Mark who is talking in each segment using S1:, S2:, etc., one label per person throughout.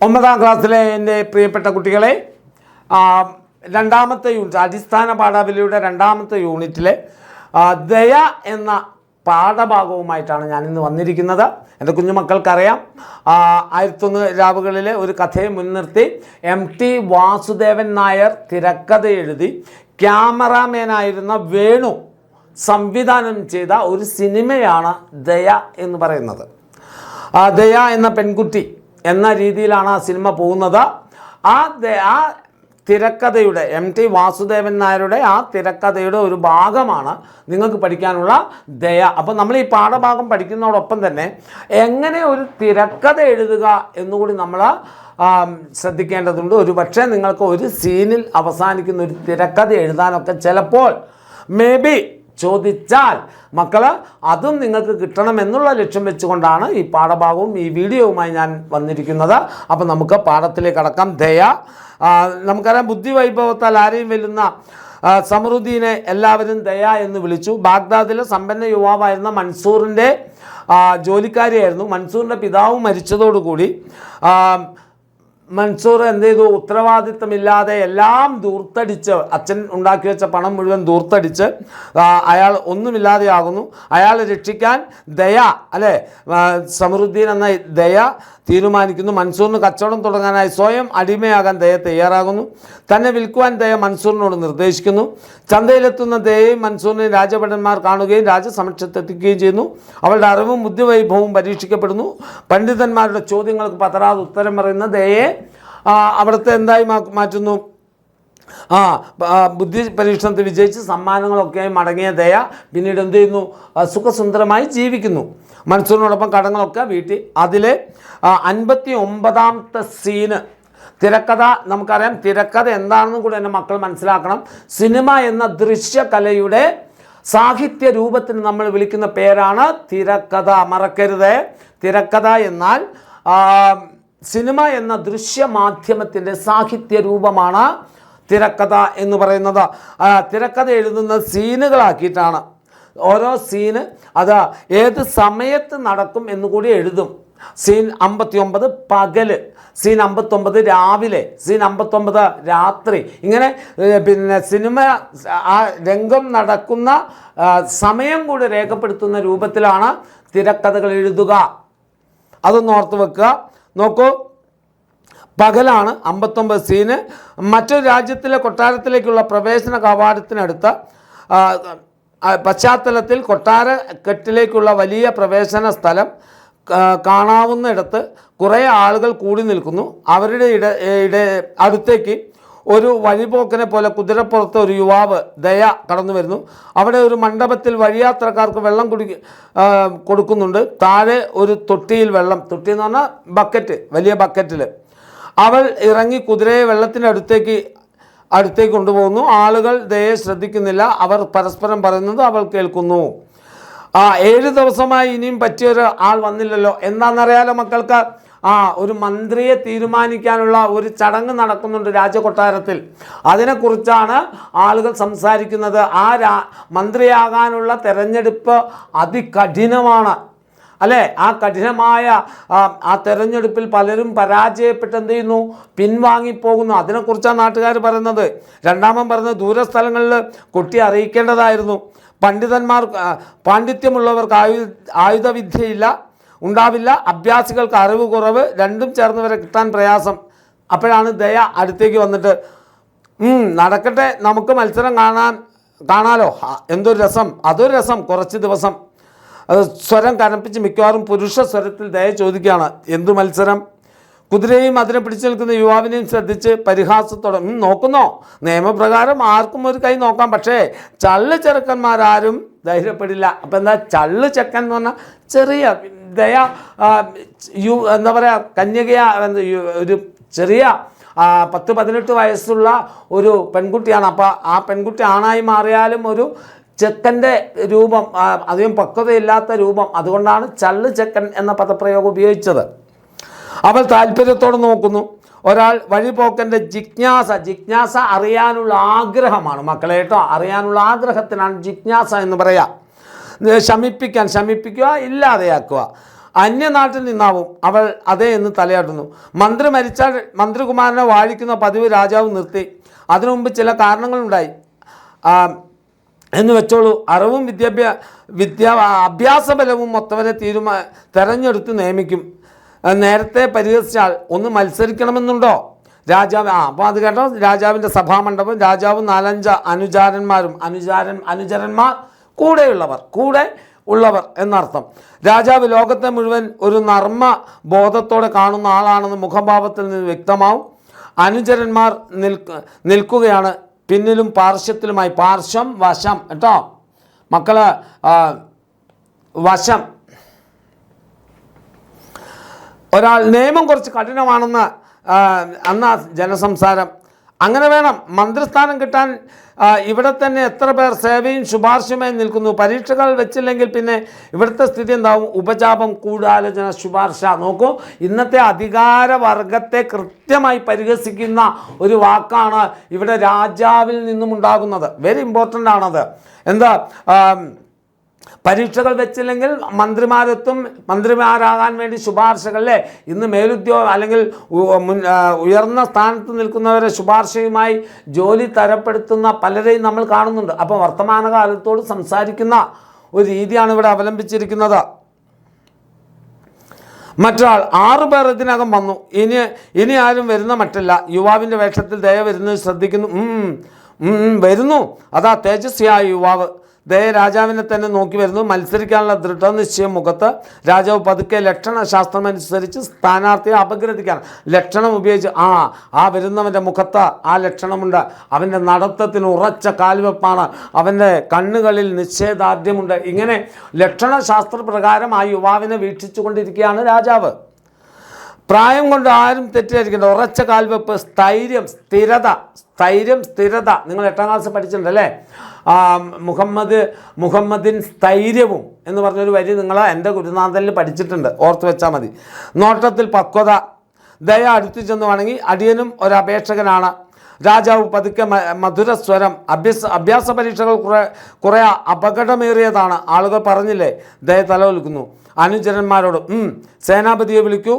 S1: ഒമ്പതാം ക്ലാസ്സിലെ എൻ്റെ പ്രിയപ്പെട്ട കുട്ടികളെ, രണ്ടാമത്തെ യൂണിറ്റ് അടിസ്ഥാന പാഠാവലിയുടെ രണ്ടാമത്തെ യൂണിറ്റിലെ ദയ എന്ന പാഠഭാഗവുമായിട്ടാണ് ഞാനിന്ന് വന്നിരിക്കുന്നത്. എൻ്റെ കുഞ്ഞുമക്കൾക്കറിയാം, 1001 രാവുകളിലെ ഒരു കഥയെ മുൻനിർത്തി MT വാസുദേവൻ നായർ തിരക്കഥ എഴുതി ക്യാമറാമാനായിരുന്ന വേണു സംവിധാനം ചെയ്ത ഒരു സിനിമയാണ് ദയ എന്ന് പറയുന്നത്. ദയ എന്ന പെൺകുട്ടി എന്ന രീതിയിലാണ് ആ സിനിമ പോകുന്നത്. ആ തിരക്കഥയുടെ MT വാസുദേവൻ നായരുടെ ആ തിരക്കഥയുടെ ഒരു ഭാഗമാണ് നിങ്ങൾക്ക് പഠിക്കാനുള്ള ദയ. അപ്പോൾ നമ്മൾ ഈ പാഠഭാഗം പഠിക്കുന്നതോടൊപ്പം തന്നെ എങ്ങനെ ഒരു തിരക്കഥ എഴുതുക എന്നുകൂടി നമ്മൾ ശ്രദ്ധിക്കേണ്ടതുണ്ട്. ഒരു പക്ഷേ നിങ്ങൾക്ക് ഒരു സീനിൽ അവസാനിക്കുന്ന ഒരു തിരക്കഥ എഴുതാനൊക്കെ ചിലപ്പോൾ ചോദിച്ചാൽ മക്കൾ അതും നിങ്ങൾക്ക് കിട്ടണമെന്നുള്ള ലക്ഷ്യം വെച്ചുകൊണ്ടാണ് ഈ പാഠഭാഗവും ഈ വീഡിയോവുമായി ഞാൻ വന്നിരിക്കുന്നത്. അപ്പോൾ നമുക്ക് പാഠത്തിലേക്ക് കടക്കാം. ദയ, നമുക്കറിയാം, ബുദ്ധിവൈഭവത്താൽ ആരെയും വെല്ലുന്ന സമറുദ്ദീനെ എല്ലാവരും ദയ എന്ന് വിളിച്ചു. ബാഗ്ദാദിലെ സമ്പന്ന യുവാവായിരുന്ന മൻസൂറിൻ്റെ ജോലിക്കാരിയായിരുന്നു. മൻസൂറിൻ്റെ പിതാവ് മരിച്ചതോടുകൂടി മൻസൂർ എന്ത് ചെയ്തു? ഉത്തരവാദിത്തമില്ലാതെ എല്ലാം ദൂർത്തടിച്ച്, അച്ഛൻ ഉണ്ടാക്കി വെച്ച പണം മുഴുവൻ ദൂർത്തടിച്ച് അയാൾ ഒന്നുമില്ലാതെയാകുന്നു. അയാളെ രക്ഷിക്കാൻ ദയ, അല്ലേ, സമറുദ്ദീൻ എന്ന ദയ തീരുമാനിക്കുന്നു. മൻസൂറിന് കച്ചവടം തുടങ്ങാനായി സ്വയം അടിമയാകാൻ ദയ തയ്യാറാകുന്നു. തന്നെ വിൽക്കുവാൻ ദയ മൻസൂറിനോട് നിർദ്ദേശിക്കുന്നു. ചന്തയിലെത്തുന്ന ദയയും മൻസൂറിനെ രാജഭടന്മാർ കാണുകയും രാജസമക്ഷത്തെത്തിക്കുകയും ചെയ്യുന്നു. അവളുടെ അറിവും ബുദ്ധിവൈഭവവും പരീക്ഷിക്കപ്പെടുന്നു. പണ്ഡിതന്മാരുടെ ചോദ്യങ്ങൾക്ക് പതറാതെ ഉത്തരം പറയുന്ന ദയയെ അവിടുത്തെ എന്തായി മാറ്റുന്നു? ബുദ്ധി പരീക്ഷണത്തിൽ വിജയിച്ച് സമ്മാനങ്ങളൊക്കെയായി മടങ്ങിയ ദയ പിന്നീട് എന്ത് ചെയ്യുന്നു? സുഖസുന്ദരമായി ജീവിക്കുന്നു. മൻസൂറിനോടൊപ്പം കടങ്ങളൊക്കെ വീട്ടി. അതിലെ 59ാമത്തെ സീന് തിരക്കഥ. നമുക്കറിയാം തിരക്കഥ എന്താണെന്നും കൂടി എൻ്റെ മക്കൾ മനസ്സിലാക്കണം. സിനിമ എന്ന ദൃശ്യകലയുടെ സാഹിത്യ രൂപത്തിന് നമ്മൾ വിളിക്കുന്ന പേരാണ് തിരക്കഥ. മറക്കരുത്, തിരക്കഥ എന്നാൽ സിനിമ എന്ന ദൃശ്യമാധ്യമത്തിൻ്റെ സാഹിത്യ രൂപമാണ് തിരക്കഥ എന്ന് പറയുന്നത്. തിരക്കഥ എഴുതുന്ന സീനുകളാക്കിയിട്ടാണ്. ഓരോ സീന് അത് ഏത് സമയത്ത് നടക്കും എന്നുകൂടി എഴുതും. സീൻ 59 പകല്, സീൻ 59 രാവിലെ, സീൻ 59 രാത്രി. ഇങ്ങനെ പിന്നെ സിനിമ ആ രംഗം നടക്കുന്ന സമയം കൂടി രേഖപ്പെടുത്തുന്ന രൂപത്തിലാണ് തിരക്കഥകൾ എഴുതുക. അതൊന്ന് ഓർത്ത് വെക്കുക. നോക്കൂ, പകലാണ് 59 സീന്. മറ്റൊരു രാജ്യത്തിലെ കൊട്ടാരത്തിലേക്കുള്ള പ്രവേശന കവാടത്തിനടുത്ത പശ്ചാത്തലത്തിൽ കൊട്ടാര കെട്ടിലേക്കുള്ള വലിയ പ്രവേശന സ്ഥലം കാണാവുന്നിടത്ത് കുറേ ആളുകൾ കൂടി നിൽക്കുന്നു. അവരുടെ അടുത്തേക്ക് ഒരു വഴിപോക്കനെ പോലെ കുതിരപ്പുറത്ത് ഒരു യുവാവ് ദയ കടന്നു വരുന്നു. അവിടെ ഒരു മണ്ഡപത്തിൽ വഴിയാത്രക്കാർക്ക് വെള്ളം കൊടുക്കുന്നുണ്ട്. താഴെ ഒരു തൊട്ടിയിൽ വെള്ളം, തൊട്ടി എന്ന് പറഞ്ഞാൽ ബക്കറ്റ്, വലിയ ബക്കറ്റിൽ. അവൾ ഇറങ്ങി കുതിരയെ വെള്ളത്തിൻ്റെ അടുത്തേക്ക് കൊണ്ടുപോകുന്നു. ആളുകൾ ദയയെ ശ്രദ്ധിക്കുന്നില്ല. അവർ പരസ്പരം പറയുന്നത് അവൾ കേൾക്കുന്നു. 7 ദിവസമായി ഇനിയും പറ്റിയൊരു ആൾ വന്നില്ലല്ലോ. എന്താണെന്നറിയാലോ മക്കൾക്ക്? ഒരു മന്ത്രിയെ തീരുമാനിക്കാനുള്ള ഒരു ചടങ്ങ് നടക്കുന്നുണ്ട് രാജകൊട്ടാരത്തിൽ. അതിനെക്കുറിച്ചാണ് ആളുകൾ സംസാരിക്കുന്നത്. മന്ത്രിയാകാനുള്ള തെരഞ്ഞെടുപ്പ് അതികഠിനമാണ്, അല്ലേ? ആ കഠിനമായ ആ തെരഞ്ഞെടുപ്പിൽ പലരും പരാജയപ്പെട്ട് എന്ത് ചെയ്യുന്നു? പിൻവാങ്ങിപ്പോകുന്നു. അതിനെക്കുറിച്ചാണ് നാട്ടുകാർ പറയുന്നത്. രണ്ടാമൻ പറയുന്നത് ദൂരസ്ഥലങ്ങളിൽ കൊട്ടി അറിയിക്കേണ്ടതായിരുന്നു. പാണ്ഡിത്യമുള്ളവർക്ക് ആയുധവിദ്യയില്ല ഉണ്ടാവില്ല, അഭ്യാസികൾക്ക് അറിവ് കുറവ്, രണ്ടും ചേർന്നവരെ കിട്ടാൻ പ്രയാസം. അപ്പോഴാണ് ദയ അടുത്തേക്ക് വന്നിട്ട് നടക്കട്ടെ, നമുക്ക് മത്സരം കാണാലോ. എന്തൊരു രസം, അതൊരു രസം. കുറച്ച് ദിവസം സ്വരം കനപ്പിച്ച് മിക്കവാറും പുരുഷ സ്വരത്തിൽ ദയ ചോദിക്കുകയാണ്, എന്തു മത്സരം? കുതിരയും അതിനെ പിടിച്ചു നിൽക്കുന്ന യുവാവിനെയും ശ്രദ്ധിച്ച് പരിഹാസത്തോടെ, നോക്കുന്നോ? നിയമപ്രകാരം ആർക്കും ഒരു കൈ നോക്കാം, പക്ഷേ ചള്ളു ചെറുക്കന്മാരാരും ധൈര്യപ്പെടില്ല. അപ്പം എന്താ ചള്ളു ചെക്കൻ എന്ന് പറഞ്ഞാൽ? ചെറിയ ദയ എന്താ പറയുക, കന്യകയാ, ഒരു ചെറിയ 10-18 വയസ്സുള്ള ഒരു പെൺകുട്ടിയാണ്. അപ്പോൾ ആ പെൺകുട്ടി ആണായി മാറിയാലും ഒരു ചെക്കൻ്റെ രൂപം, അധികം പക്വതയില്ലാത്ത രൂപം. അതുകൊണ്ടാണ് ചള്ളു ചെക്കൻ എന്ന പദപ്രയോഗം ഉപയോഗിച്ചത്. അവൾ താല്പര്യത്തോടെ നോക്കുന്നു. ഒരാൾ വഴിപോക്കൻ്റെ ജിജ്ഞാസ അറിയാനുള്ള ആഗ്രഹമാണ് മക്കളെ, കേട്ടോ. അറിയാനുള്ള ആഗ്രഹത്തിനാണ് ജിജ്ഞാസ എന്ന് പറയാം. ശമിപ്പിക്കുക, ഇല്ലാതെയാക്കുക. അന്യനാട്ടിൽ നിന്നാവും അവൾ അതേ എന്ന് തലയാട്ടുന്നു. മന്ത്രി മരിച്ചാൽ മന്ത്രികുമാരനെ വാഴിക്കുന്ന പതിവ് രാജാവ് നിർത്തി. അതിനു മുമ്പ് ചില കാരണങ്ങളുണ്ടായി എന്ന് വെച്ചോളൂ. അറിവും അഭ്യാസബലവും മൊത്തവരെ തെരഞ്ഞെടുത്ത് നിയമിക്കും. നേരത്തെ പരിഹസിച്ചാൽ ഒന്ന് മത്സരിക്കണമെന്നുണ്ടോ? രാജാവ് അപ്പോൾ അത് കേട്ടോ. രാജാവിൻ്റെ സഭാമണ്ഡപം, രാജാവും 4-5 അനുചാരന്മാരും, അനുചരന്മാർ കൂടെ ഉള്ളവർ എന്നർത്ഥം. രാജാവ് ലോകത്തെ മുഴുവൻ ഒരു നർമ്മ ബോധത്തോടെ കാണുന്ന ആളാണെന്ന് മുഖഭാവത്തിൽ നിന്ന് വ്യക്തമാവും. അനുചരന്മാർ നിൽക്കുകയാണ് പിന്നിലും പാർശ്വത്തിലുമായി. പാർശ്വം വശം കേട്ടോ മക്കള്, വശം. ഒരാൾ നിയമം കുറച്ച് കഠിനമാണെന്ന് അന്ന് ജനസംസാരം. അങ്ങനെ വേണം മന്ത്രിസ്ഥാനം കിട്ടാൻ. ഇവിടെ തന്നെ എത്ര പേർ സേവയും ശുപാർശയുമായി നിൽക്കുന്നു. പരീക്ഷകൾ വെച്ചില്ലെങ്കിൽ പിന്നെ ഇവിടുത്തെ സ്ഥിതി എന്താവും? ഉപജാപം, ഗൂഢാലോചന, ശുപാർശ. നോക്കൂ, ഇന്നത്തെ അധികാരവർഗത്തെ കൃത്യമായി പരിഹസിക്കുന്ന ഒരു വാക്കാണ് ഇവിടെ രാജാവിൽ നിന്നും ഉണ്ടാകുന്നത്. വെരി ഇമ്പോർട്ടൻ്റ് ആണത്. എന്താ? പരീക്ഷകൾ വെച്ചില്ലെങ്കിൽ മന്ത്രിമാരെത്തും, മന്ത്രിമാരാകാൻ വേണ്ടി ശുപാർശകളല്ലേ. ഇന്ന് മേലുദ്യോഗം അല്ലെങ്കിൽ ഉയർന്ന സ്ഥാനത്ത് നിൽക്കുന്നവരെ ശുപാർശയുമായി ജോലി തരപ്പെടുത്തുന്ന പലരെയും നമ്മൾ കാണുന്നുണ്ട്. അപ്പോൾ വർത്തമാനകാലത്തോട് സംസാരിക്കുന്ന ഒരു രീതിയാണ് ഇവിടെ അവലംബിച്ചിരിക്കുന്നത്. മറ്റൊരാൾ 6 പേർ ഇതിനകം വന്നു, ഇനി ആരും വരുന്ന മട്ടില്ല. യുവാവിൻ്റെ വേഷത്തിൽ ദയ വരുന്നത് ശ്രദ്ധിക്കുന്നു. വരുന്നു, അതാ തേജസ്വിയായ യുവാവ്. ദയ രാജാവിനെ തന്നെ നോക്കി വരുന്നു. മത്സരിക്കാനുള്ള ദൃഢനിശ്ചയം മുഖത്ത്. രാജാവ് പതുക്കെ ലക്ഷണശാസ്ത്രമനുസരിച്ച് സ്ഥാനാർത്ഥിയെ അപഗ്രഥിക്കാൻ ലക്ഷണം ഉപയോഗിച്ച് ആ വരുന്നവൻ്റെ മുഖത്ത് ആ ലക്ഷണമുണ്ട്. അവൻ്റെ നടത്തത്തിന് ഉറച്ച കാൽവെപ്പാണ്. അവൻ്റെ കണ്ണുകളിൽ നിശ്ചയദാർഢ്യമുണ്ട്. ഇങ്ങനെ ലക്ഷണശാസ്ത്രപ്രകാരം ആ യുവാവിനെ വീക്ഷിച്ചു കൊണ്ടിരിക്കുകയാണ് രാജാവ്. പ്രായം കൊണ്ട് ആരും തെറ്റിദ്ധരിക്കേണ്ട ഉറച്ച കാൽവെപ്പ്, സ്ഥൈര്യം, സ്ഥിരത. നിങ്ങൾ 8ാം ക്ലാസ് പഠിച്ചിട്ടുണ്ടല്ലേ? മുഹമ്മദിൻ സ്ഥൈര്യവും എന്ന് പറഞ്ഞൊരു വരി നിങ്ങൾ എൻ്റെ ഗുരുനാഥനിൽ പഠിച്ചിട്ടുണ്ട്, ഓർത്ത് വെച്ചാൽ മതി. നോട്ടത്തിൽ പക്വത. ദയ അടുത്തു ചെന്ന് വണങ്ങി. അടിയനും ഒരപേക്ഷകനാണ്. രാജാവ് പതുക്കെ മധുരസ്വരം. അഭ്യാസ പരീക്ഷകൾ കുറേ അപകടമേറിയതാണ്. ആളുകൾ പറഞ്ഞില്ലേ? ദയ തലവൽക്കുന്നു. അനുചരന്മാരോട് സേനാപതിയെ വിളിക്കൂ.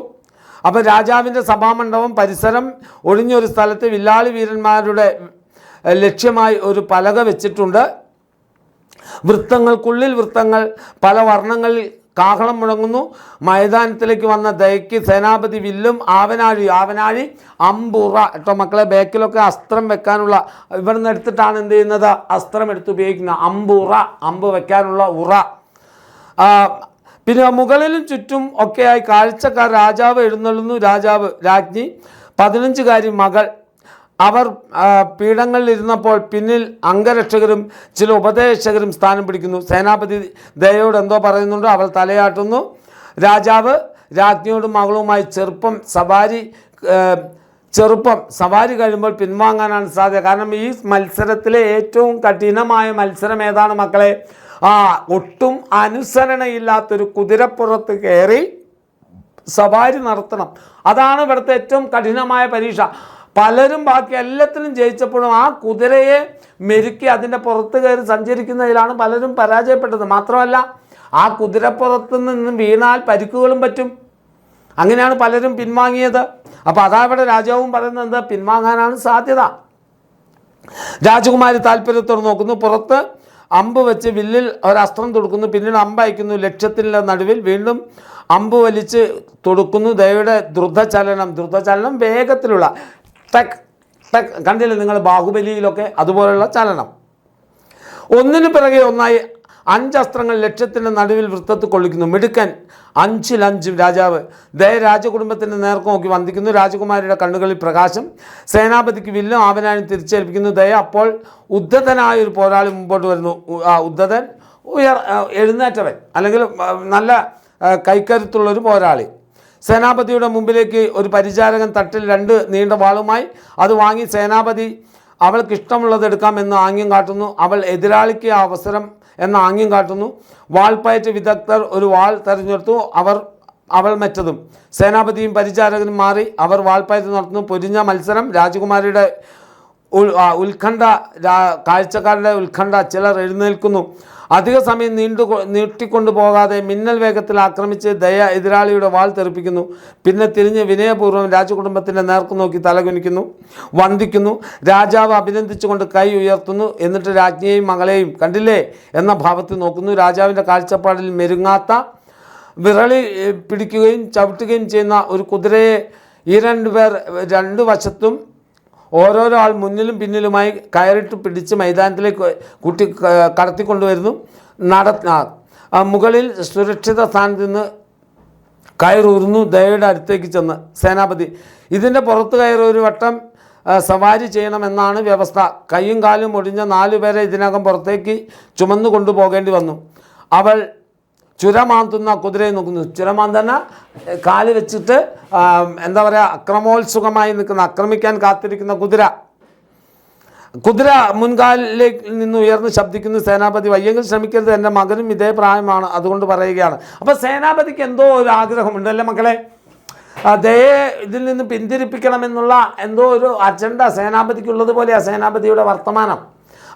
S1: അപ്പം രാജാവിൻ്റെ സഭാമണ്ഡപം പരിസരം ഒഴിഞ്ഞൊരു സ്ഥലത്ത് വില്ലാളി വീരന്മാരുടെ ലക്ഷ്യമായി ഒരു പലക വെച്ചിട്ടുണ്ട്. വൃത്തങ്ങൾക്കുള്ളിൽ വൃത്തങ്ങൾ, പല വർണ്ണങ്ങളിൽ കാഹളം മുഴങ്ങുന്നു. മൈതാനത്തിലേക്ക് വന്ന ദയയ്ക്ക് സേനാപതി വില്ലും ആവനാഴി അമ്പുറ കേട്ടോ മക്കളെ. ബാക്കിലൊക്കെ അസ്ത്രം വെക്കാനുള്ള ഇവിടെ നിന്ന് എടുത്തിട്ടാണ് എന്ത് ചെയ്യുന്നത്? അസ്ത്രം എടുത്ത് ഉപയോഗിക്കുന്നത്. അമ്പുറ, അമ്പ് വെക്കാനുള്ള ഉറ. പിന്നെ മുകളിലും ചുറ്റും ഒക്കെയായി കാഴ്ചക്കാർ. രാജാവ് എഴുന്നള്ളുന്നു. രാജ്ഞി, 15കാരി മകൾ. അവർ പീഠങ്ങളിൽ ഇരുന്നപ്പോൾ പിന്നിൽ അംഗരക്ഷകരും ചില ഉപദേശകരും സ്ഥാനം പിടിക്കുന്നു. സേനാപതി ദയയോട് എന്തോ പറയുന്നുണ്ട്. അവൾ തലയാട്ടുന്നു. രാജാവ് രാജ്ഞിയോടും മകളുമായി സവാരി കഴിയുമ്പോൾ പിൻവാങ്ങാനാണ് സാധ്യത. കാരണം ഈ മത്സരത്തിലെ ഏറ്റവും കഠിനമായ മത്സരം ഏതാണ് മക്കളെ? ഒട്ടും അനുസരണയില്ലാത്തൊരു കുതിരപ്പുറത്ത് കയറി സവാരി നടത്തണം. അതാണ് ഇവിടുത്തെ ഏറ്റവും കഠിനമായ പരീക്ഷ. പലരും ബാക്കി എല്ലാത്തിലും ജയിച്ചപ്പോഴും ആ കുതിരയെ മെരുക്കി അതിൻ്റെ പുറത്ത് കയറി സഞ്ചരിക്കുന്നതിലാണ് പലരും പരാജയപ്പെട്ടത്. മാത്രമല്ല ആ കുതിരപ്പുറത്ത് നിന്ന് വീണാൽ പരിക്കുകളും പറ്റും. അങ്ങനെയാണ് പലരും പിൻവാങ്ങിയത്. അപ്പോൾ അതാ ഇവിടെ രാജാവും പറയുന്നത് പിൻവാങ്ങാനാണ് സാധ്യത. രാജകുമാരി താല്പര്യത്തോട് നോക്കുന്നു. പുറത്ത് അമ്പ് വെച്ച് വില്ലിൽ ഒരസ്ത്രം തൊടുക്കുന്നു. പിന്നീട് അമ്പ് അയക്കുന്നു. ലക്ഷ്യത്തിൻ്റെ നടുവിൽ വീണ്ടും അമ്പ് വലിച്ച് തൊടുക്കുന്നു. ദയയുടെ ദ്രുതചലനം വേഗത്തിലുള്ള ടക്ക് കണ്ടില്ലേ നിങ്ങൾ ബാഹുബലിയിലൊക്കെ? അതുപോലുള്ള ചലനം. ഒന്നിനു പിറകെ ഒന്നായി 5 അസ്ത്രങ്ങൾ ലക്ഷ്യത്തിൻ്റെ നടുവിൽ വൃത്തത്തിൽ കൊള്ളിക്കുന്നു. മിടുക്കൻ 5-ൽ 5 രാജാവ്. ദയ രാജകുടുംബത്തിൻ്റെ നേർക്ക് നോക്കി വന്ദിക്കുന്നു. രാജകുമാരിയുടെ കണ്ണുകളിൽ പ്രകാശം. സേനാപതിക്ക് വില്ലും ആവനാഴി തിരിച്ചേൽപ്പിക്കുന്നു. ദയ അപ്പോൾ ഉദ്ധതനായൊരു പോരാളി മുമ്പോട്ട് വരുന്നു. ഉദ്ധതൻ എഴുന്നേറ്റവൻ അല്ലെങ്കിൽ നല്ല കൈക്കരുത്തുള്ളൊരു പോരാളി. സേനാപതിയുടെ മുമ്പിലേക്ക് ഒരു പരിചാരകൻ തട്ടിൽ 2 നീണ്ട വാളുമായി. അത് വാങ്ങി സേനാപതി അവൾക്ക് ഇഷ്ടമുള്ളത് എടുക്കാമെന്ന് ആംഗ്യം കാട്ടുന്നു. അവൾ എതിരാളിക്ക് അവസരം എന്ന ആംഗ്യം കാട്ടുന്നു. വാൾപ്പയറ്റ് വിദഗ്ധർ ഒരു വാൾ തെരഞ്ഞെടുത്തു. അവൾ മറ്റതും. സേനാപതിയും പരിചാരകനും മാറി. അവർ വാൾപ്പയറ്റ് നടത്തുന്നു. പൊരിഞ്ഞ മത്സരം. രാജകുമാരിയുടെ ഉത്കണ്ഠ, കാഴ്ചക്കാരുടെ ഉത്കണ്ഠ. ചിലർ എഴുന്നേൽക്കുന്നു. അധിക സമയം നീട്ടിക്കൊണ്ടു പോകാതെ മിന്നൽ വേഗത്തിൽ ആക്രമിച്ച് ദയ എതിരാളിയുടെ വാൾ തെറിപ്പിക്കുന്നു. പിന്നെ തിരിഞ്ഞ് വിനയപൂർവ്വം രാജകുടുംബത്തിൻ്റെ നേർക്ക് നോക്കി തലകുനിക്കുന്നു, വന്ദിക്കുന്നു. രാജാവ് അഭിനന്ദിച്ചുകൊണ്ട് കൈ ഉയർത്തുന്നു. എന്നിട്ട് രാജ്ഞിയെയും മകളെയും കണ്ടില്ലേ എന്ന ഭാവത്തിൽ നോക്കുന്നു. രാജാവിൻ്റെ കാഴ്ചപ്പാടിൽ മെരുങ്ങാത്ത വിരളി പിടിക്കുകയും ചവിട്ടുകയും ചെയ്യുന്ന ഒരു കുതിരയെ ഈ രണ്ടുപേർ രണ്ട് വശത്തും ഓരോരോ ആൾ മുന്നിലും പിന്നിലുമായി കയറിട്ട് പിടിച്ച് മൈതാനത്തിലേക്ക് കടത്തിക്കൊണ്ടുവരുന്നു. മുകളിൽ സുരക്ഷിത സ്ഥാനത്ത് നിന്ന് കയറൂരുന്നു. ദയയുടെ അടുത്തേക്ക് ചെന്ന് സേനാപതി ഇതിൻ്റെ പുറത്ത് കയറി ഒരു വട്ടം സവാരി ചെയ്യണമെന്നാണ് വ്യവസ്ഥ. കൈയും കാലും ഒടിഞ്ഞ 4 പേരെ ഇതിനകം പുറത്തേക്ക് ചുമന്നു കൊണ്ടുപോകേണ്ടി വന്നു. അവൾ ചുരമാന്തുന്ന കുതിരയെ നോക്കുന്നു. ചുരമാന്തന കാല് വെച്ചിട്ട് എന്താ പറയുക, അക്രമോത്സുകമായി നിൽക്കുന്ന, ആക്രമിക്കാൻ കാത്തിരിക്കുന്ന കുതിര മുൻകാലിലേക്ക് നിന്ന് ഉയർന്ന് ശബ്ദിക്കുന്ന സേനാപതി, വയ്യെങ്കിൽ ശ്രമിക്കരുത്, എൻ്റെ മകനും ഇതേ പ്രായമാണ്, അതുകൊണ്ട് പറയുകയാണ്. അപ്പോൾ സേനാപതിക്ക് എന്തോ ഒരു ആഗ്രഹമുണ്ട് അല്ലേ മക്കളെ, ദയെ ഇതിൽ നിന്ന് പിന്തിരിപ്പിക്കണമെന്നുള്ള എന്തോ ഒരു അജണ്ട സേനാപതിക്കുള്ളത് പോലെയാണ് സേനാപതിയുടെ വർത്തമാനം.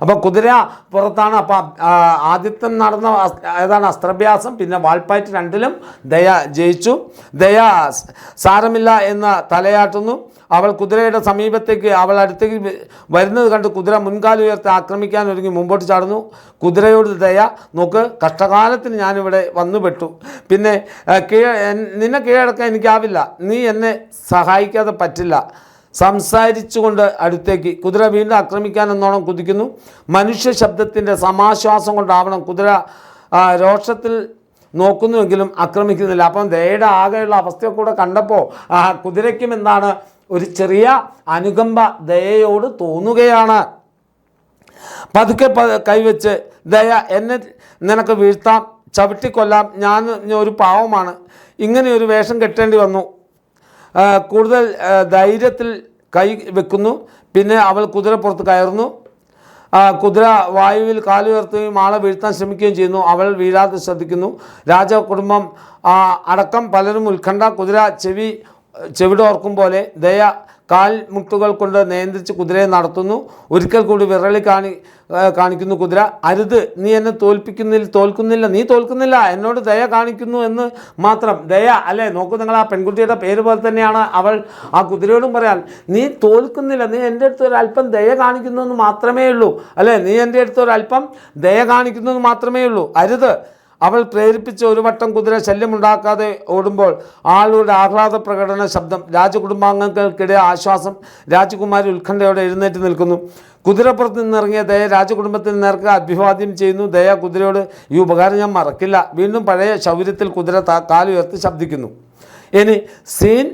S1: അപ്പോൾ കുതിര പുറത്താണ്. അപ്പോൾ ആദ്യത്തെ നടന്ന ഏതാണ് അസ്ത്രഭ്യാസം, പിന്നെ വാൾപ്പാറ്റ്, രണ്ടിലും ദയ ജയിച്ചു. ദയ സാരമില്ല എന്ന് തലയാട്ടുന്നു. അവൾ കുതിരയുടെ സമീപത്തേക്ക്, അവൾ അടുത്തേക്ക് വരുന്നത് കണ്ട് കുതിര മുൻകാലുയർത്തി ആക്രമിക്കാൻ ഒരുങ്ങി മുമ്പോട്ട് ചാടുന്നു. കുതിരയോട് ദയ, നോക്ക്, കഷ്ടകാലത്തിന് ഞാനിവിടെ വന്നുപെട്ടു, പിന്നെ നിന്നെ കീഴടക്കാൻ എനിക്കാവില്ല, നീ എന്നെ സഹായിക്കാതെ പറ്റില്ല. സംസാരിച്ചുകൊണ്ട് അടുത്തേക്ക് കുതിര വീണ്ടും ആക്രമിക്കാനെന്നോണം കുതിക്കുന്നു. മനുഷ്യ ശബ്ദത്തിൻ്റെ സമാശ്വാസം കൊണ്ടാവണം കുതിര രോഷത്തിൽ നോക്കുന്നുവെങ്കിലും ആക്രമിക്കുന്നില്ല. അപ്പം ദയയുടെ ആകെയുള്ള അവസ്ഥയൊക്കെ കൂടെ കണ്ടപ്പോൾ കുതിരയ്ക്കും എന്താണ് ഒരു ചെറിയ അനുകമ്പ ദയയോട് തോന്നുകയാണ്. പതുക്കെ കൈവച്ച്, ദയ, എന്നെ നിനക്ക് വീഴ്ത്താം, ചവിട്ടിക്കൊല്ലാം, ഞാൻ ഒരു പാവമാണ്, ഇങ്ങനെ ഒരു വേഷം കെട്ടേണ്ടി വന്നു. കൂടുതൽ ധൈര്യത്തിൽ കൈ വെക്കുന്നു. പിന്നെ അവൾ കുതിരപ്പുറത്ത് കയറുന്നു. കുതിര വായുവിൽ കാലുയർത്തുകയും ആളെ വീഴ്ത്താൻ ശ്രമിക്കുകയും ചെയ്യുന്നു. അവൾ വീഴാതെ ശ്രദ്ധിക്കുന്നു. രാജകുടുംബം അടക്കം പലരും ഉത്കണ്ഠ. കുതിര ചെവിടോർക്കും പോലെ ദയ കാൽമുട്ടുകൾ കൊണ്ട് നിയന്ത്രിച്ച് കുതിരയെ നടത്തുന്നു. ഒരിക്കൽ കൂടി വിരളി കാണിക്കുന്നു കുതിര. അരുത്, നീ എന്നെ തോൽക്കുന്നില്ല, നീ തോൽക്കുന്നില്ല, എന്നോട് ദയ കാണിക്കുന്നു എന്ന് മാത്രം. ദയ അല്ലേ, നോക്കൂ നിങ്ങൾ, ആ പെൺകുട്ടിയുടെ പേര് പോലെ തന്നെയാണ് അവൾ ആ കുതിരയോടും പറയാൻ, നീ തോൽക്കുന്നില്ല, നീ എൻ്റെ അടുത്ത് ഒരല്പം ദയ കാണിക്കുന്നു എന്ന് മാത്രമേ ഉള്ളൂ, അല്ലേ, നീ എൻ്റെ അടുത്ത് ഒരല്പം ദയ കാണിക്കുന്നു എന്ന് മാത്രമേ ഉള്ളൂ, അരുത്. അവൾ പ്രേരിപ്പിച്ച് ഒരു വട്ടം കുതിര ശല്യമുണ്ടാക്കാതെ ഓടുമ്പോൾ ആളുകളുടെ ആഹ്ലാദ പ്രകടന ശബ്ദം. രാജകുടുംബാംഗങ്ങൾക്കിടെ ആശ്വാസം. രാജകുമാരി ഉത്കണ്ഠയോടെ എഴുന്നേറ്റ് നിൽക്കുന്നു. കുതിരപ്പുറത്ത് നിന്നിറങ്ങിയ ദയ രാജകുടുംബത്തിന് നേർക്ക് അഭിവാദ്യം ചെയ്യുന്നു. ദയ കുതിരയോട്, ഈ ഉപകാരം ഞാൻ മറക്കില്ല. വീണ്ടും പഴയ ശൗര്യത്തിൽ കുതിര കാലുയർത്തി ശബ്ദിക്കുന്നു. ഇനി സീൻ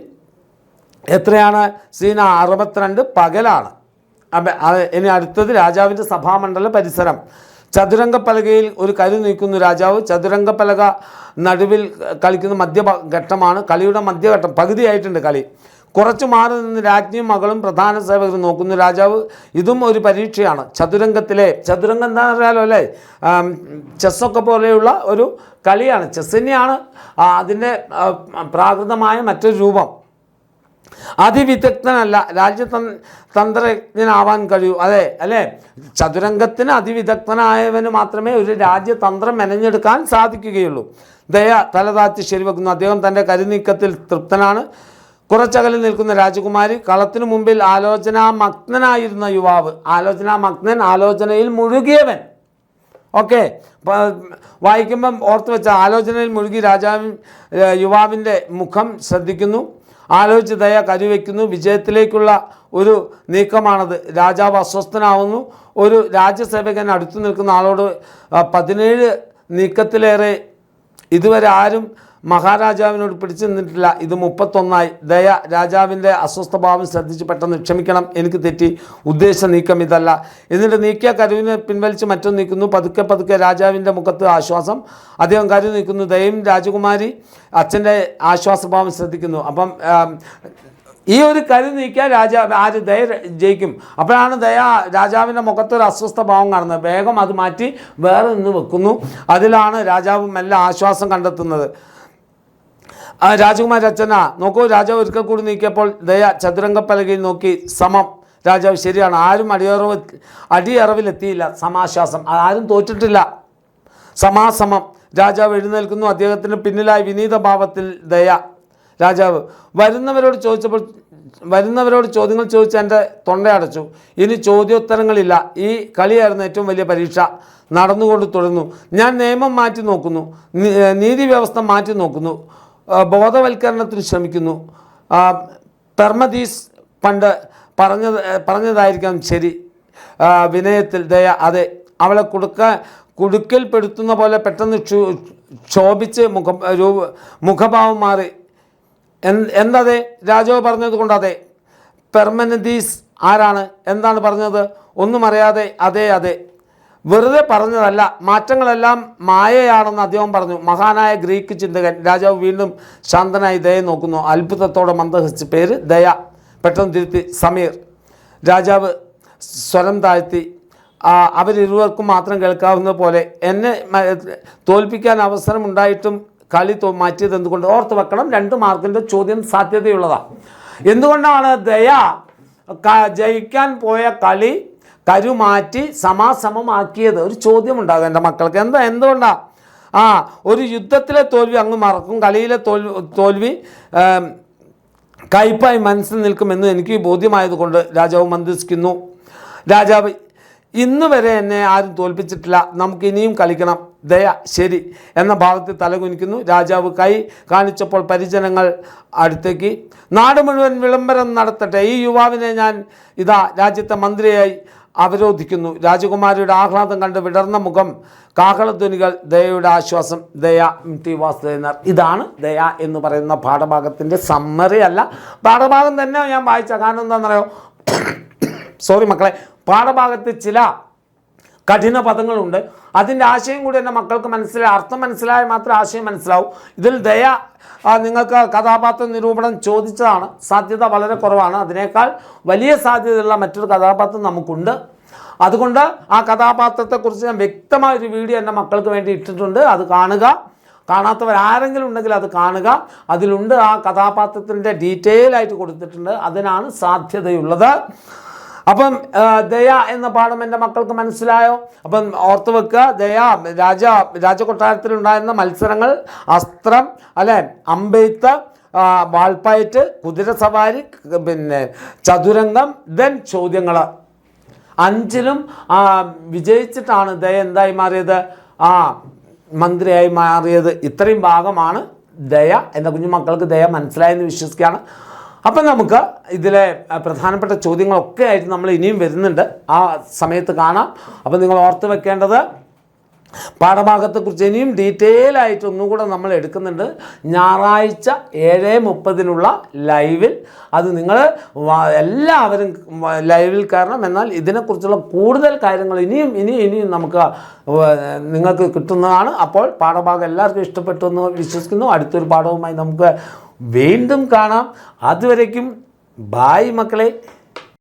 S1: എത്രയാണ്? സീൻ 62, പകലാണ്. ഇനി അടുത്തത് രാജാവിൻ്റെ സഭാമണ്ഡല പരിസരം. ചതുരംഗപ്പലകയിൽ ഒരു കരു നീക്കുന്നു രാജാവ്. ചതുരംഗപ്പലക നടുവിൽ കളിക്കുന്ന മധ്യഘട്ടമാണ്. കളിയുടെ മധ്യഘട്ടം, പകുതിയായിട്ടുണ്ട് കളി. കുറച്ച് മാറി നിന്ന് രാജ്ഞിയും മകളും പ്രധാന സേവകരും നോക്കുന്നു രാജാവ്. ഇതും ഒരു പരീക്ഷയാണ്. ചതുരംഗം എന്താണെന്ന് അറിയാലോ അല്ലേ, ചെസ്സൊക്കെ പോലെയുള്ള ഒരു കളിയാണ്. ചെസ് തന്നെയാണ് അതിൻ്റെ പ്രാകൃതമായ മറ്റൊരു രൂപം. അതിവിദഗ്ധനല്ല, രാജ്യതന്ത്രജ്ഞനാവാൻ കഴിയൂ. അതെ അല്ലേ, ചതുരംഗത്തിന് അതിവിദഗ്ധനായവന് മാത്രമേ ഒരു രാജ്യതന്ത്രം മെനഞ്ഞെടുക്കാൻ സാധിക്കുകയുള്ളൂ. ദയ തലതാഴ്ത്തി ശരിവെക്കുന്നു. അദ്ദേഹം തൻ്റെ കരുനീക്കത്തിൽ തൃപ്തനാണ്. കുറച്ചകലിൽ നിൽക്കുന്ന രാജകുമാരി, കളത്തിനു മുമ്പിൽ ആലോചനാമഗ്നനായിരുന്ന യുവാവ്. ആലോചനാമഗ്നൻ, ആലോചനയിൽ മുഴുകിയവൻ. ഓക്കെ, വായിക്കുമ്പം ഓർത്ത് വെച്ച ആലോചനയിൽ മുഴുകി യുവാവിൻ്റെ മുഖം ശ്രദ്ധിക്കുന്നു. ആലോചിച്ച് ദയ കരുവയ്ക്കുന്നു. വിജയത്തിലേക്കുള്ള ഒരു നീക്കമാണത്. രാജാവ് അസ്വസ്ഥനാവുന്നു. ഒരു രാജ്യസേവകൻ അടുത്തു നിൽക്കുന്ന ആളോട് 17 നീക്കത്തിലേറെ ഇതുവരെ ആരും മഹാരാജാവിനോട് പിടിച്ചു നിന്നിട്ടില്ല, ഇത് 31ആയി. ദയ രാജാവിൻ്റെ അസ്വസ്ഥഭാവം ശ്രദ്ധിച്ച് പെട്ടെന്ന്, ക്ഷമിക്കണം, എനിക്ക് തെറ്റി, ഉദ്ദേശ നീക്കം ഇതല്ല. എന്നിട്ട് നീക്കിയ കരുവിനെ പിൻവലിച്ച് മറ്റൊന്ന് നീക്കുന്നു. പതുക്കെ രാജാവിൻ്റെ മുഖത്ത് ആശ്വാസം. അദ്ദേഹം കരു നീക്കുന്നു. ദയയും രാജകുമാരി അച്ഛൻ്റെ ആശ്വാസഭാവം ശ്രദ്ധിക്കുന്നു. അപ്പം ഈ ഒരു കരു നീക്കിയാൽ ദയ ജയിക്കും. അപ്പോഴാണ് ദയ രാജാവിൻ്റെ മുഖത്തൊരു അസ്വസ്ഥ ഭാവം കാണുന്നത്. വേഗം അത് മാറ്റി വേറെ നിന്ന് വെക്കുന്നു. അതിലാണ് രാജാവ് മെല്ലെ ആശ്വാസം കണ്ടെത്തുന്നത്. രാജകുമാരി അച്ഛന നോക്കൂ. രാജാവ് ഒരിക്കൽ കൂടി നീക്കിയപ്പോൾ ദയ ചതുരംഗപ്പലകയിൽ നോക്കി. സമം. രാജാവ്, ശരിയാണ്, ആരും അടിയറവിലെത്തിയില്ല. സമാശ്വാസം, ആരും തോറ്റിട്ടില്ല. സമാസമം. രാജാവ് എഴുന്നേൽക്കുന്നു. അദ്ദേഹത്തിന് പിന്നിലായി വിനീത ഭാവത്തിൽ ദയ. രാജാവ് വരുന്നവരോട് ചോദ്യങ്ങൾ ചോദിച്ച് എൻ്റെ തൊണ്ടയടച്ചു. ഇനി ചോദ്യോത്തരങ്ങളില്ല. ഈ കളിയായിരുന്നു ഏറ്റവും വലിയ പരീക്ഷ. നടന്നുകൊണ്ട് തുടർന്നു. ഞാൻ നിയമം മാറ്റി നോക്കുന്നു, നീതി വ്യവസ്ഥ മാറ്റി നോക്കുന്നു, ബോധവൽക്കരണത്തിന് ശ്രമിക്കുന്നു. പെർമദീസ് പണ്ട് പറഞ്ഞതായിരിക്കാം ശരി. വിനയത്തിൽ ദയ. അതെ. അവളെ കുടുക്കിൽപ്പെടുത്തുന്ന പോലെ പെട്ടെന്ന് ക്ഷോഭിച്ച് മുഖഭാവം മാറി. എന്തതെ? രാജാവ് പറഞ്ഞത് കൊണ്ട് അതെ. പെർമനദീസ് ആരാണ്? എന്താണ് പറഞ്ഞത്? ഒന്നും അറിയാതെ അതെ അതെ. വെറുതെ പറഞ്ഞതല്ല, മാറ്റങ്ങളെല്ലാം മായയാണെന്ന് അദ്ദേഹം പറഞ്ഞു. മഹാനായ ഗ്രീക്ക് ചിന്തകൻ. രാജാവ് വീണ്ടും ശാന്തനായി ദയ നോക്കുന്നു. അത്ഭുതത്തോടെ മന്ദഹസിച്ച്. പേര് ദയ. പെട്ടെന്ന് തിരുത്തി സമീർ. രാജാവ് സ്വരം താഴ്ത്തി. അവരിരുവർക്കും മാത്രം കേൾക്കാവുന്ന പോലെ. എന്നെ തോൽപ്പിക്കാൻ അവസരമുണ്ടായിട്ടും കളി മാറ്റിയത് എന്തുകൊണ്ട്? ഓർത്ത് വെക്കണം, 2 മാർക്കിൻ്റെ ചോദ്യം സാധ്യതയുള്ളതാണ്. എന്തുകൊണ്ടാണ് ദയ ജയിക്കാൻ പോയ കളി കരുമാറ്റി സമാസമമാക്കിയത്? ഒരു ചോദ്യമുണ്ടാകും എൻ്റെ മക്കൾക്ക്. എന്തുകൊണ്ടാണ്? ഒരു യുദ്ധത്തിലെ തോൽവി അങ്ങ് മറക്കും, കളിയിലെ തോൽവി കയ്പായി മനസ്സിൽ നിൽക്കുമെന്ന് എനിക്ക് ബോധ്യമായതുകൊണ്ട് രാജാവ് മന്ദസിക്കുന്നു. രാജാവ് ഇന്ന് വരെ എന്നെ ആരും തോൽപ്പിച്ചിട്ടില്ല, നമുക്ക് ഇനിയും കളിക്കണം. ദയ ശരി എന്ന ഭാവത്തിൽ തലകുനിക്കുന്നു. രാജാവ് കൈ കാണിച്ചപ്പോൾ പരിജനങ്ങൾ അടുത്തേക്ക്. നാട് മുഴുവൻ വിളംബരം നടത്തട്ടെ, ഈ യുവാവിനെ ഞാൻ ഇതാ രാജ്യത്തെ മന്ത്രിയായി അവരോധിക്കുന്നു. രാജകുമാരിയുടെ ആഹ്ലാദം കണ്ട് വിടർന്ന മുഖം, കാഹളധ്വനികൾ, ദയയുടെ ആശ്വാസം. ദയ. ടി വാസുദേവൻ. ഇതാണ് ദയ എന്ന് പറയുന്ന പാഠഭാഗത്തിൻ്റെ സമ്മറി അല്ല, പാഠഭാഗം തന്നെ ഞാൻ വായിച്ച. കാരണം എന്താണെന്നറിയോ? സോറി മക്കളെ, പാഠഭാഗത്ത് ചില കഠിന പദങ്ങളുണ്ട്. അതിൻ്റെ ആശയം കൂടി എൻ്റെ മക്കൾക്ക് അർത്ഥം മനസ്സിലായാൽ മാത്രമേ ആശയം മനസ്സിലാവൂ. ഇതിൽ ദയ നിങ്ങൾക്ക് കഥാപാത്ര നിരൂപണം ചോദിച്ചതാണ്. സാധ്യത വളരെ കുറവാണ്. അതിനേക്കാൾ വലിയ സാധ്യതയുള്ള മറ്റൊരു കഥാപാത്രം നമുക്കുണ്ട്. അതുകൊണ്ട് ആ കഥാപാത്രത്തെക്കുറിച്ച് ഞാൻ വ്യക്തമായൊരു വീഡിയോ എൻ്റെ മക്കൾക്ക് വേണ്ടി ഇട്ടിട്ടുണ്ട്. അത് കാണുക. കാണാത്തവരാരെങ്കിലും ഉണ്ടെങ്കിൽ അത് കാണുക. അതിലുണ്ട്, ആ കഥാപാത്രത്തിൻ്റെ ഡീറ്റെയിൽ ആയിട്ട് കൊടുത്തിട്ടുണ്ട്. അതിനാണ് സാധ്യതയുള്ളത്. അപ്പം ദയ എന്ന പാഠം എൻ്റെ മക്കൾക്ക് മനസ്സിലായോ? അപ്പം ഓർത്ത് വെക്കുക. ദയ രാജകൊട്ടാരത്തിലുണ്ടായിരുന്ന മത്സരങ്ങൾ, അസ്ത്രം, അല്ലേ, അമ്പെയ്ത്ത്, വാൾപ്പയറ്റ്, കുതിരസവാരി, പിന്നെ ചതുരംഗം, ദെൻ ചോദ്യങ്ങൾ. 5ലും വിജയിച്ചിട്ടാണ് ദയ എന്തായി മാറിയത്? മന്ത്രിയായി മാറിയത്. ഇത്രയും ഭാഗമാണ് ദയ. എൻ്റെ കുഞ്ഞുമക്കൾക്ക് ദയ മനസ്സിലായെന്ന് വിശ്വസിക്കുകയാണ്. അപ്പം നമുക്ക് ഇതിലെ പ്രധാനപ്പെട്ട ചോദ്യങ്ങളൊക്കെ ആയിട്ട് നമ്മൾ ഇനിയും വരുന്നുണ്ട്, ആ സമയത്ത് കാണാം. അപ്പം നിങ്ങൾ ഓർത്ത് വെക്കേണ്ടത്, പാഠഭാഗത്തെക്കുറിച്ച് ഇനിയും ഡീറ്റെയിൽ ആയിട്ട് ഒന്നുകൂടെ നമ്മൾ എടുക്കുന്നുണ്ട്. ഞായറാഴ്ച 7:30 ലൈവിൽ. അത് നിങ്ങൾ എല്ലാവരും ലൈവിൽ കയറണം. എന്നാൽ ഇതിനെക്കുറിച്ചുള്ള കൂടുതൽ കാര്യങ്ങൾ ഇനിയും നമുക്ക് നിങ്ങൾക്ക് കിട്ടുന്നതാണ്. അപ്പോൾ പാഠഭാഗം എല്ലാവർക്കും ഇഷ്ടപ്പെട്ടു എന്ന് വിശ്വസിക്കുന്നു. അടുത്തൊരു പാഠവുമായി നമുക്ക് വീണ്ടും കാണാം. അതുവരേക്കും ബായ് മക്കളെ.